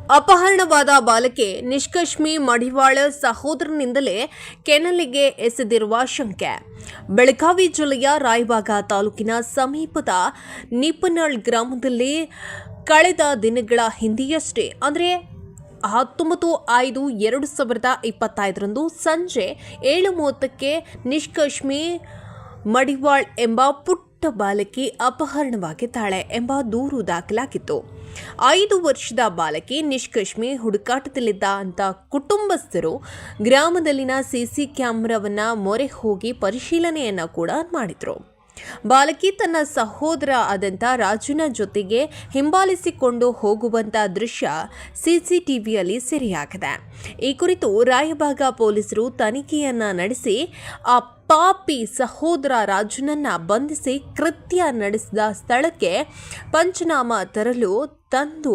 ಅಪಹರಣವಾದ ಬಾಲಕಿ ನಿಷ್ಕಶ್ಮಿ ಮಡಿವಾಳ ಸಹೋದರನಿಂದಲೇ ಕೆನಲಿಗೆ ಎಸೆದಿರುವ ಶಂಕೆ. ಬೆಳಗಾವಿ ಜಿಲ್ಲೆಯ ರಾಯಬಾಗ ತಾಲೂಕಿನ ಸಮೀಪದ ನಿಪನಳ್ ಗ್ರಾಮದಲ್ಲಿ ಕಳೆದ ದಿನಗಳ ಹಿಂದೆಯಷ್ಟೇ ಅಂದರೆ 19/5/2025 ಸಂಜೆ 7:30ಕ್ಕೆ ನಿಷ್ಕಶ್ಮಿ ಮಡಿವಾಳ್ ಎಂಬ ಪುಟ್ಟ ಬಾಲಕಿ ಅಪಹರಣವಾಗಿದ್ದಾಳೆ ಎಂಬ ದೂರು ದಾಖಲಾಗಿತ್ತು. 5 ವರ್ಷದ ಬಾಲಕಿ ನಿಷ್ಕಶ್ಮಿ ಹುಡುಕಾಟದಲ್ಲಿದ್ದ ಅಂತ ಕುಟುಂಬಸ್ಥರು ಗ್ರಾಮದಲ್ಲಿನ ಸಿಸಿ ಕ್ಯಾಮೆರಾವನ್ನ ಮೊರೆ ಹೋಗಿ ಪರಿಶೀಲನೆಯನ್ನ ಕೂಡ ಮಾಡಿದ್ರು. ಬಾಲಕಿ ತನ್ನ ಸಹೋದರ ಆದಂಥ ರಾಜುನ ಜೊತೆಗೆ ಹಿಂಬಾಲಿಸಿಕೊಂಡು ಹೋಗುವಂತ ದೃಶ್ಯ ಸಿಸಿಟಿವಿಯಲ್ಲಿ ಸೆರೆಯಾಗಿದೆ. ಈ ಕುರಿತು ರಾಯಬಾಗ ಪೊಲೀಸರು ತನಿಖೆಯನ್ನ ನಡೆಸಿ ಆ ಪಾಪಿ ಸಹೋದರ ರಾಜುನನ್ನ ಬಂಧಿಸಿ ಕೃತ್ಯ ನಡೆಸಿದ ಸ್ಥಳಕ್ಕೆ ಪಂಚನಾಮ ತರಲು ತಂದು